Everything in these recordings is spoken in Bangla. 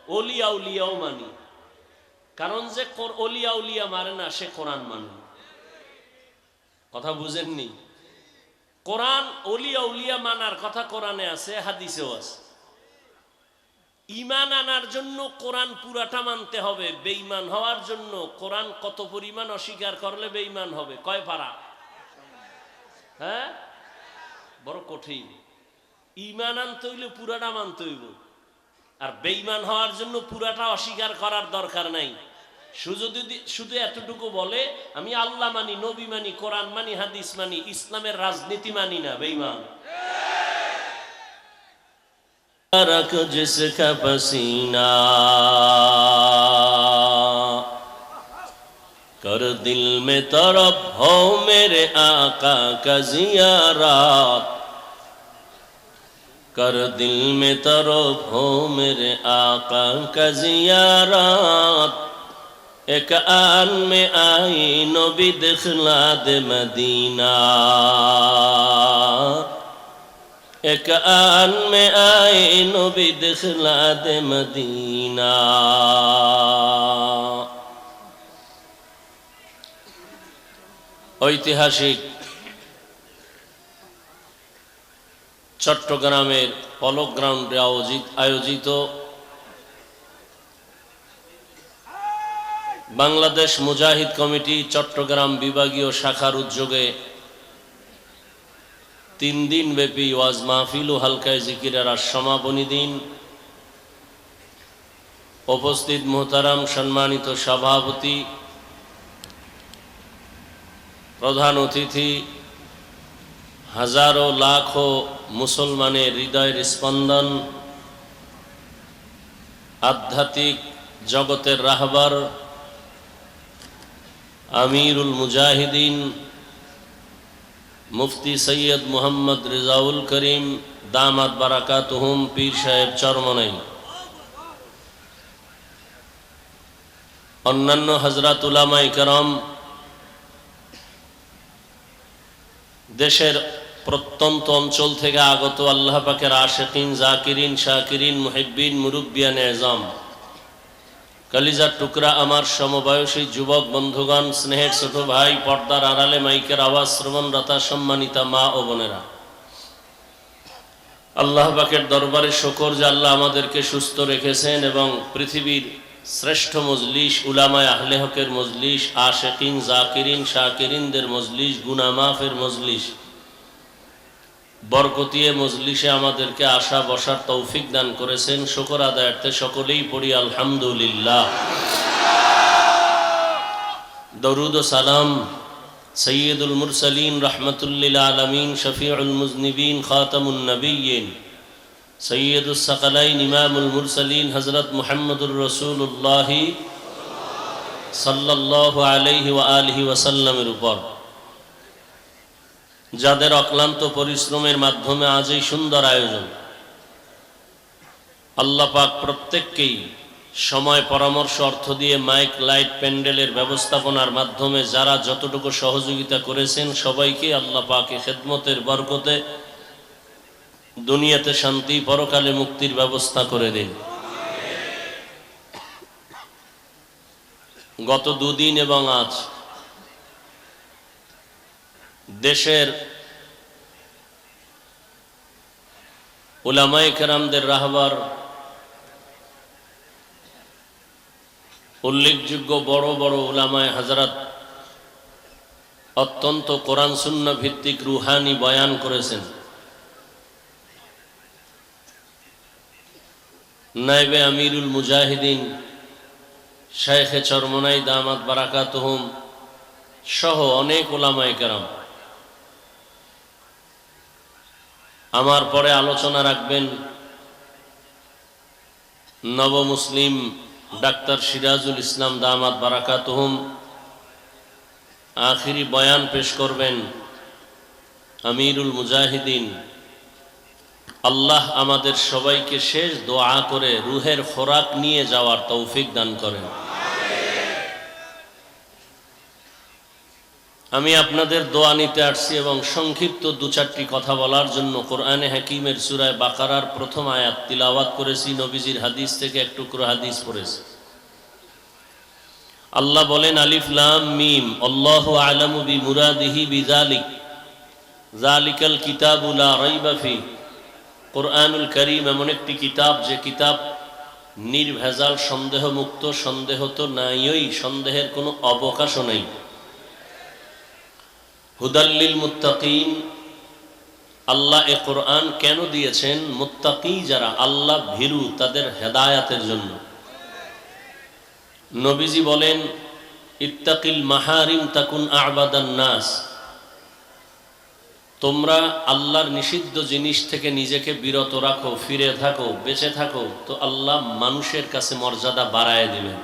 ওলিয়া উলিয়াও মানি, কারণ যে ওলিয়া উলিয়া মানে না সে কোরআন মানে। কথা বুঝেননি? কোরআন ওলিয়া উলিয়া মানার কথা কোরআনে আছে, হাদিসেও আছে। ঈমান আনার জন্য কোরআন পুরাটা মানতে হবে, বেঈমান হওয়ার জন্য কোরআন কত পরিমাণ অস্বীকার করলে বেঈমান হবে? কয় পারা? হ্যাঁ, বড় কঠিন। ঈমান আনতে হইলে পুরাটা মানতে হইব, আর বেঈমান হওয়ার জন্য পুরাটা অস্বীকার করার দরকার নাই। শুধু এতটুকু বলে আমি আল্লাহ মানি, নবী মানি, কোরআন মানি, হাদিস মানি, ইসলামের রাজনীতি মানি না, বেঈমান। रख जिसका पसीना कर दिल में तरफ हो मेरे आका का जियारत, कर दिल में तरफ हो मेरे आका का जियारत, एक आन में आई नबी दिखला दे मदीना, एक आन में आए नबी दिखला दे मदीना। ঐতিহাসিক চট্টগ্রামের পলক গ্রাউন্ডে আয়োজিত বাংলাদেশ মুজাহিদ কমিটি চট্টগ্রাম বিভাগীয় শাখার উদ্যোগে 3 দিন ব্যাপী ওয়াজ মাহফিল ও হালকায় জিকিরের সমাপনী দিন। উপস্থিত মোহতারাম সম্মানিত সভাপতি, প্রধান অতিথি, হাজারো লাখো মুসলমানের হৃদয়ের স্পন্দন, আধ্যাত্মিক জগতের রাহবার আমিরুল মুজাহিদিন মুফতি সৈয়দ মোহাম্মদ রেজাউল করিম দামাত বারাকাতুহুম পীর সাহেব চরমনাই, অন্যান্য হযরত উলামায়ে কেরাম, দেশের প্রত্যন্ত অঞ্চল থেকে আগত আল্লাহ পাকের আশিকিন, জাকিরিন, শাকিরিন, মুহিব্বিন, মুরব্বিয়ান এজাম, কলিজার টুকরা আমার সমবয়সী যুবক বন্ধুগণ, স্নেহের ছোট ভাই, পর্দার আড়ালে মাইকের আওয়াজ শ্রবণরতা সম্মানিতা মা ও বোনেরা, আল্লাহ পাকের দরবারে শুকর যে আল্লাহ আমাদেরকে সুস্থ রেখেছেন এবং পৃথিবীর শ্রেষ্ঠ মজলিস, উলামায়ে আহলে হকের মজলিস, আশিকিন, জাকিরিন, শাকিরিনদের মজলিস, গুনাহ মাফের মজলিস, বরকতিয়ে মজলিসে আমাদেরকে আসা বসার তৌফিক দান করেছেন। শুকর আদায়ার্থে সকলেই পড়ি আলহামদুলিল্লাহ। দরুদ ও সালাম সৈয়দুল মুরসালিন রাহমাতুল্লিল আলামিন, শফিউল মুজনিবিন, খাতামুন নবিয়্যিন, সৈয়দুস সাকালাইন, ইমামুল মুরসালিন হযরত মুহাম্মদুর রাসূলুল্লাহ সাল্লাল্লাহু আলাইহি ওয়া আলিহি ওয়াসাল্লামের উপর, যাদের অক্লান্ত পরিশ্রমের মাধ্যমে আজ এই সুন্দর আয়োজন। আল্লাহ পাক প্রত্যেককেই সময়, পরামর্শ, অর্থ দিয়ে মাইক, লাইট, প্যান্ডেলের ব্যবস্থাপনার মাধ্যমে যারা যতটুকু সহযোগিতা করেছেন সবাইকে আল্লাহ পাকে খেদমতের বরকতে দুনিয়াতে শান্তি, পরকালে মুক্তির ব্যবস্থা করে দিন। গত 2 দিন এবং আজ দেশের উলামায়ে কেরামদের রাহবার, উল্লেখযোগ্য বড় বড় উলামায়ে হযরত অত্যন্ত কোরআন সুন্নাহ ভিত্তিক রুহানি বয়ান করেছেন। নায়েবে আমিরুল মুজাহিদিন শাইখে চরমনাই দামাত বারাকাতুহুম সহ অনেক উলামায়ে কেরাম আমার পরে আলোচনা রাখবেন নব মুসলিম ডাক্তার সিরাজুল ইসলাম দামাত বারাকাতুহুম। আখিরি বয়ান পেশ করবেন আমিরুল মুজাহিদিন। আল্লাহ আমাদের সবাইকে শেষ দোয়া করে রুহের খোরাক নিয়ে যাওয়ার তৌফিক দান করেন। আমি আপনাদের দোয়া নিতে আসছি এবং সংক্ষিপ্ত দু চারটি কথা বলার জন্য কোরআনে হাকিমের সূরা বাকারার প্রথম আয়াত তিলাওয়াত করেছি, নবীজির হাদিস থেকে এক টুকরো হাদিস পড়েছি। আল্লাহ বলেন, আলিফ লাম মিম, আল্লাহু আ'লামু বিমুরাদিহি বিযালিক, যালিকাল কিতাবু লা রাইবা ফি। কোরআনুল কারীম এমন একটি কিতাব যে কিতাব নির্ভেজাল, সন্দেহমুক্ত। সন্দেহ তো নাইই, সন্দেহের কোনো অবকাশও নেই। হুদাল্লিল মুত্তাকিন, আল্লাহ এ কোরআন কেন দিয়েছেন? মুত্তাকি যারা, আল্লাহ ভীরু, তাদের হেদায়াতের জন্য। নবীজি বলেন, ইত্তাকিল মাহারিম তাকুন আ'বাদান নাস, তোমরা আল্লাহর নিষিদ্ধ জিনিস থেকে নিজেকে বিরত রাখো, ফিরে থাকো, বেঁচে থাকো, তো আল্লাহ মানুষের কাছে মর্যাদা বাড়ায় দিবেন।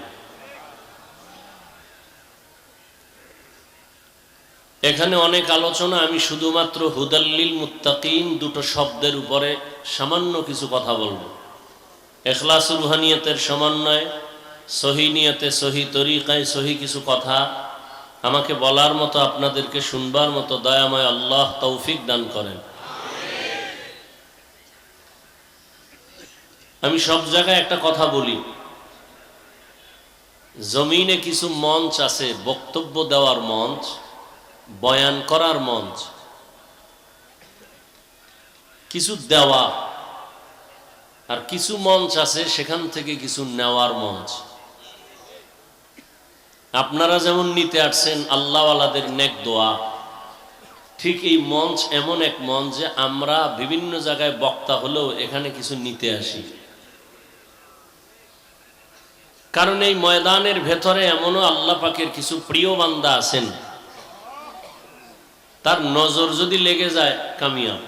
এখানে অনেক আলোচনা, আমি শুধুমাত্র হুদাল্লিল মুত্তাকিন দুটো শব্দের উপরে সামান্য কিছু কথা বলবো। ইখলাস রুহানিয়তের সমন্বয়ে, সহি নিয়তে, সহি তরিকায় সহি কিছু কথা আমাকে বলার মতো, আপনাদেরকে শুনবার মতো দয়াময় আল্লাহ তৌফিক দান করেন। আমি সব জায়গায় একটা কথা বলি, জমিনে কিছু মঞ্চ আছে, বক্তব্য দেওয়ার মঞ্চ, বয়ান করার মঞ্চ, কিছু দেওয়া, আর কিছু মঞ্চ আছে সেখান থেকে কিছু নেওয়ার মঞ্চ। আপনারা যেমন নিতে আসছেন আল্লাহওয়ালাদের নেক দোয়া, ঠিক এই মঞ্চ এমন এক মঞ্চ যে আমরা বিভিন্ন জায়গায় বক্তা হলেও এখানে কিছু নিতে আসি। কারণ এই ময়দানের ভেতরে এমনও আল্লাহ পাকের কিছু প্রিয় বান্দা আছেন, তার নজর যদি লেগে যায় কামিয়াব।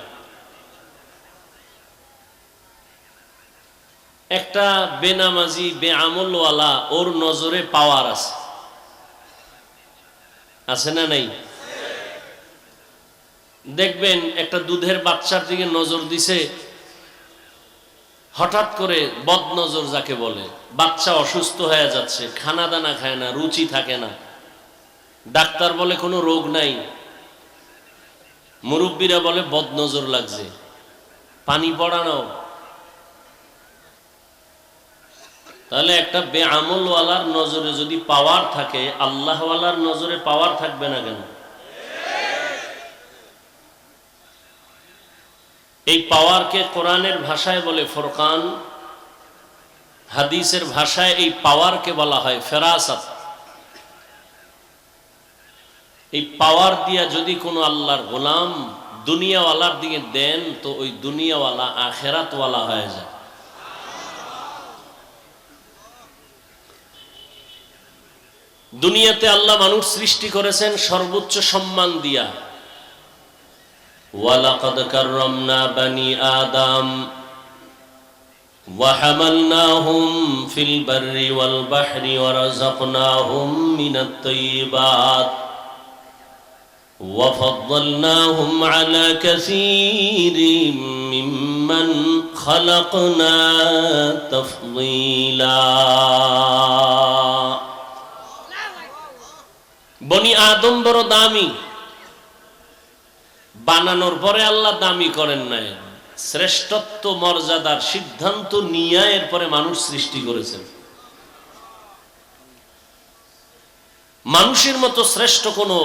একটা বেনামাজি, বেআমলওয়ালা, ওর নজরে পাওয়ার আছে, আছে না নাই? দেখবেন একটা দুধের বাচ্চার দিকে নজর দিছে, হঠাৎ করে বদ নজর যাকে বলে, বাচ্চা অসুস্থ হয়ে যাচ্ছে, খানা দানা খায় না, রুচি থাকে না, ডাক্তার বলে কোনো রোগ নাই, মুরব্বীরা বলে বদ নজর লাগছে, পানি পড়ানো। তাহলে একটা বেআমলওয়ালার নজরে যদি পাওয়ার থাকে, আল্লাহওয়ালার নজরে পাওয়ার থাকবে না কেন? এই পাওয়ারকে কোরআনের ভাষায় বলে ফুরকান, হাদিসের ভাষায় এই পাওয়ারকে বলা হয় ফেরাসাত। এই পাওয়ার দিয়া যদি কোনো আল্লাহর গোলাম দুনিয়াওয়ালার দিকে দেন, তো ওই দুনিয়াওয়ালা আখেরাতওয়ালা হয়ে যায়। দুনিয়াতে আল্লাহ মানুষ সৃষ্টি করেছেন সর্বোচ্চ সম্মান দিয়া। ওয়ালাকাদ কাররামনা বানি আদম ওয়া হামালনাহুম ফিল বাররি ওয়াল বাহরি ওয়া রাযাকনাহুম মিনাত তাইয়্যিবাত ওয়া ফাদ্দালনাহুম আলা কাসীরিম মিম্মান খালাকনা তাফদীলা। বনি আদম বড় দামি, বানানোর পরে আল্লাহ দামি করেন নাই, শ্রেষ্ঠত্ব মর্যাদার সিদ্ধান্ত নিয়ে এরপরে মানুষ সৃষ্টি করেছেন। মানুষের মতো শ্রেষ্ঠ কোনো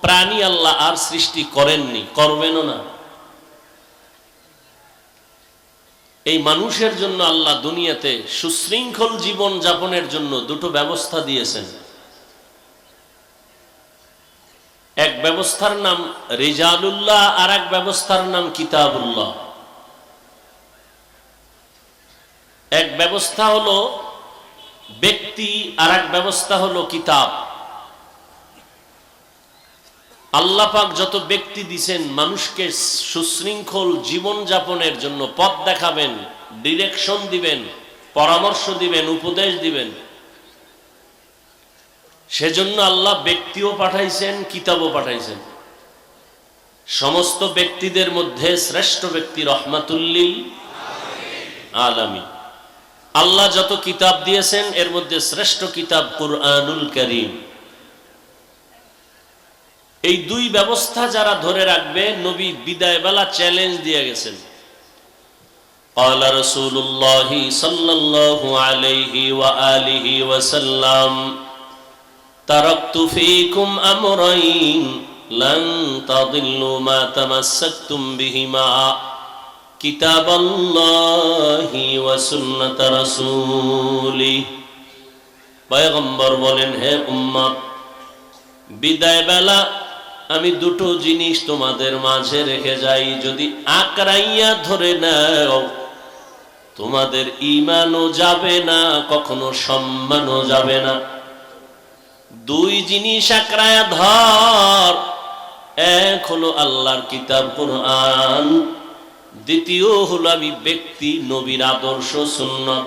প্রাণী আল্লাহ আর সৃষ্টি করেননি, করবেনও না। এই মানুষের জন্য আল্লাহ দুনিয়াতে সুশৃঙ্খল জীবন যাপনের জন্য দুটো ব্যবস্থা দিয়েছেন। এক ব্যবস্থার নাম রিজালুল্লাহ, আর এক ব্যবস্থার নাম কিতাবুল্লাহ। এক ব্যবস্থা হলো ব্যক্তি, আর এক ব্যবস্থা হলো কিতাব। আল্লাহ পাক যত ব্যক্তি দিছেন মানুষকে সুশৃঙ্খল জীবন যাপনের জন্য পথ দেখাবেন, ডিরেকশন দিবেন, পরামর্শ দিবেন, উপদেশ দিবেন, সেজন্য আল্লাহ ব্যক্তিও পাঠাইছেন, কিতাবও পাঠাইছেন। সমস্ত ব্যক্তিদের মধ্যে শ্রেষ্ঠ ব্যক্তি রহমাতুল্লিল আলামিন। আল্লাহ যত কিতাব দিয়েছেন এর মধ্যে শ্রেষ্ঠ কিতাব কুরআনুল কারীম। এই দুই ব্যবস্থা যারা ধরে রাখবে, নবী বিদায় বেলা চ্যালেঞ্জ দিয়ে গেছেন। قال رسول الله صلى الله عليه وآله وسلم تركت فيكم أمرين لن تضلوا ما تمسكتم بهما كتاب الله وسنة رسوله। পয়গম্বর বলেন, হে উম্মত, বিদায় বেলা আমি দুটো জিনিস তোমাদের মাঝে রেখে যাই, যদি আকড়াইয়া ধরে নাও তোমাদের ঈমানও যাবে না, কখনো সম্মানও যাবে না। দুই জিনিস আকড়ায়া ধর, এক হলো আল্লাহর কিতাব কুরআন, দ্বিতীয় হলো আমি ব্যক্তি নবীর আদর্শ সুন্নাত।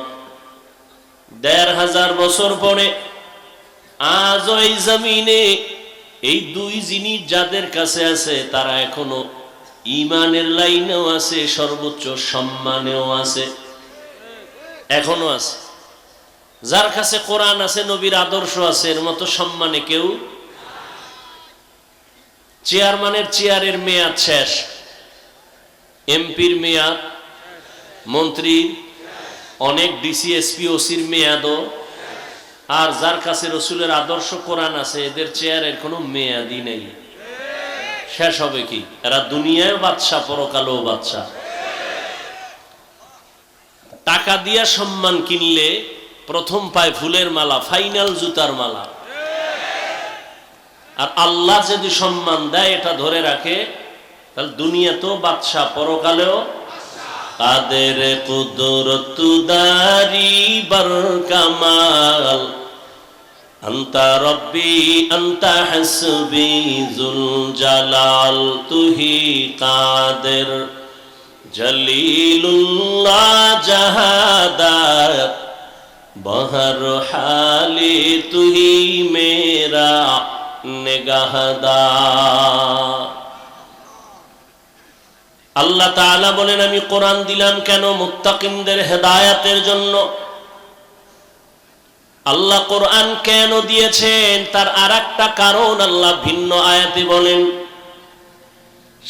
১৫০০ বছর পরে আজ ওই জমিনে এই দুই জিনিস যাদের কাছে আছে তারা এখনো ঈমানের লাইনেও আছে, সর্বোচ্চ সম্মানেও আছে, এখনো আছে। যার কাছে কোরআন আছে, নবীর আদর্শ আছে, এর মতো সম্মানে কেউ। চেয়ারম্যানের চেয়ারের মেয়াদ শেষ, এমপির মেয়াদ, মন্ত্রীর, অনেক ডিসি এসপি ওসির মেয়াদও। আর যার কাছে রসুলের আদর্শ কোরআন আছে, এদের চেয়ারের কোনো মেয়াদই নেই, শেষ হবে কি? এরা দুনিয়ায় বাদশা, পরকালেও বাদশা। টাকা দিয়া সম্মান কিনলে প্রথম পায় ফুলের মালা, ফাইনাল জুতার মালা। আর আল্লাহ যদি সম্মান দেয়, এটা ধরে রাখে, তাহলে দুনিয়াতেও বাদশা, পরকালেও। কাদের কুদরত দারি বার কামাল আন্তা রব্বি আন্তা হাসবি যুল জালাল তুহি কাদের জলিলুল্লাহ জাহাদার বহর হালি তুহি মেরা নিগাহদার। আল্লাহ তাআলা বলেন, আমি কোরআন দিলাম কেন? মুত্তাকিনদের হেদায়েতের জন্য। আল্লাহ কোরআন কেন দিয়েছেন তার আরেকটা কারণ আল্লাহ ভিন্ন আয়াতে বলেন,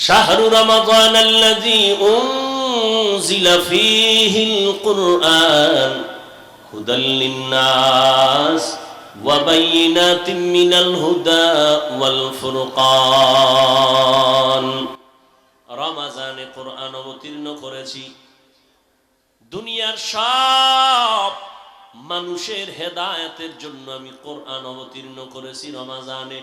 শাহরু রমাদানাল্লাযী উনজিলা ফীহিল কুরআন হুদাল লিন্নাস ওয়া বাইয়িনাতিম মিনাল হুদা ওয়াল ফুরকান। রমাজানে কোরআন অবতীর্ণ করেছি দুনিয়ার সব মানুষের হেদায়েতের জন্য। আমি কোরআন অবতীর্ণ করেছি রমাজানে।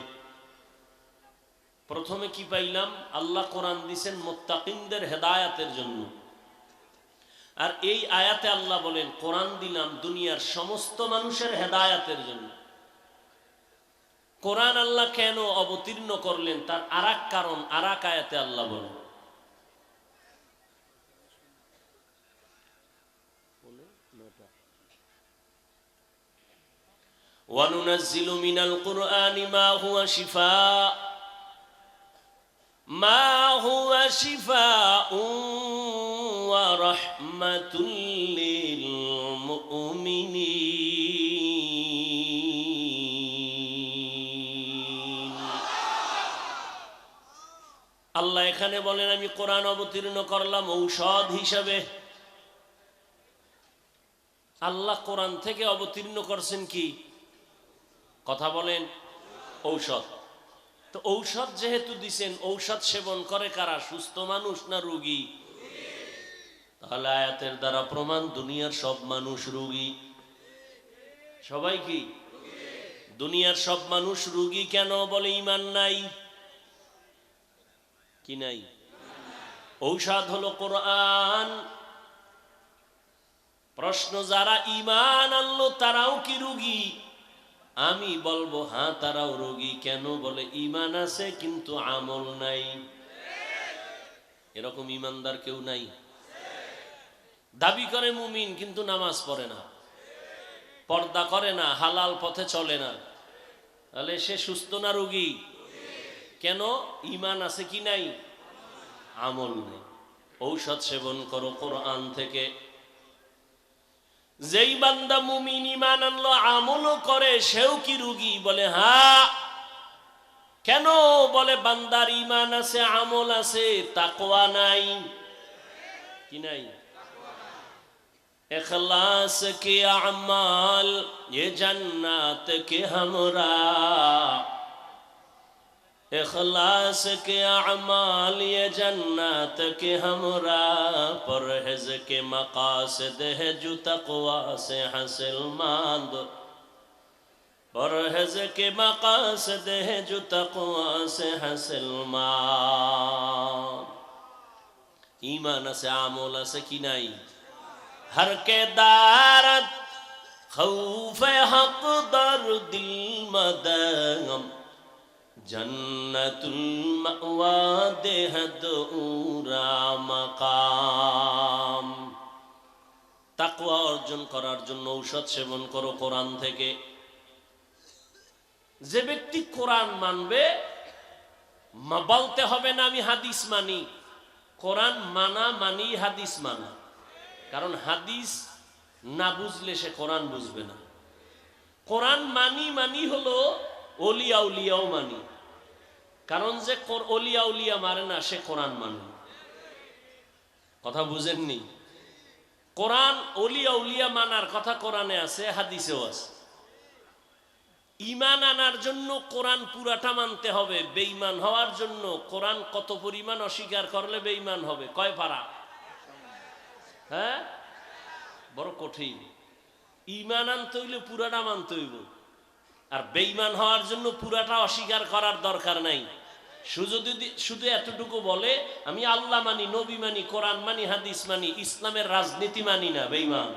প্রথমে কি পাইলাম? আল্লাহ কোরআন দিয়েছেন মুত্তাকিনদের হেদায়েতের জন্য। আর এই আয়াতে আল্লাহ বলেন, কোরআন দিলাম দুনিয়ার সমস্ত মানুষের হেদায়েতের জন্য। কোরআন আল্লাহ কেন অবতীর্ণ করলেন তার আরেক কারণ আরেক আয়াতে আল্লাহ বলেন। وَنُنَزِّلُ مِنَ الْقُرْآنِ مَا هُوَ شِفَاءٌ وَرَحْمَةٌ لِّلْمُؤْمِنِينَ। আল্লাহ এখানে বলেন, আমি কোরআন অবতীর্ণ করলাম ঔষধ হিসাবে। আল্লাহ কোরআন থেকে অবতীর্ণ করছেন কি? কথা বলেন, ঔষধ। তো ঔষধ যেহেতু দিছেন, ঔষধ সেবন করে কারা? সুস্থ মানুষ না রোগী? তাহলে আয়াতের দ্বারা প্রমাণ দুনিয়ার সব মানুষ রোগী। সবাই কি? দুনিয়ার সব মানুষ রোগী কেন? বলে ঈমান নাই। কি নাই? ঔষধ হলো কোরআন। প্রশ্ন, যারা ঈমান আনলো তারাও কি রোগী? আমি বলবো হ্যাঁ, তারাও রোগী। কেন? বলে ঈমান আছে কিন্তু আমল নাই। এরকম ঈমানদার কেউ নাই? দাবি করে মুমিন কিন্তু নামাজ পড়ে না, পর্দা করে না, হালাল পথে চলে না, তাহলে সে সুস্থ না রোগী? কেন? ঈমান আছে কি নাই? আমল নেই। ঔষধ সেবন করো কোরআন থেকে। যেই বান্দা মুমিন ঈমান আনলো, আমলও করে, সেও কি রোগী? বলে হ্যাঁ। কেন? বলে বান্দার ঈমান আছে, আমল আছে, তাকওয়া নাই। কি নাই? इखलास के अमाल ये जन्नत के हमरा, इखलास के अमाल ये जन्नत के हमरा, परहेज के मकासद है जो तक़वा से हासिल मांद, परहेज के मकासद है जो तक़वा से हासिल मांद। ईमान से আমল আছে কি নাই? हर के दारत खौफ हक दर दिल मदगम, जन्नतुल मअवा देहद उरा मकाम। তাকওয়া অর্জন করার জন্য ঔষধ সেবন করো কোরআন থেকে। যে ব্যক্তি কোরআন মানবে, বলতে হবে না আমি হাদিস মানি। কোরআন মানা মানি হাদিস মানা, কারণ হাদিস না বুঝলে সে কোরআন বুঝবে না। কোরআন মানি মানি হলো ওলিয়া উলিয়াও মানি, কারণ যে ওলিয়া উলিয়া মারে না সে কোরআন মানে। কথা বুঝেননি? কোরআন ওলিয়া উলিয়া মানার কথা কোরআনে আছে, হাদিসেও আছে। ঈমান আনার জন্য কোরআন পুরাটা মানতে হবে। বেঈমান হওয়ার জন্য কোরআন কত পরিমাণ অস্বীকার করলে বেঈমান হবে? কয় পারা? হ্যাঁ, বড় কঠিন। ঈমান আনতে হইলে পুরাটা মানতে হইব, আর বেঈমান হওয়ার জন্য পুরাটা অস্বীকার করার দরকার নাই। শুধু এতটুকু বলে আমি আল্লাহ মানি, নবী মানি, কোরআন মানি, হাদিস মানি, ইসলামের রাজনীতি মানি না, বেঈমান।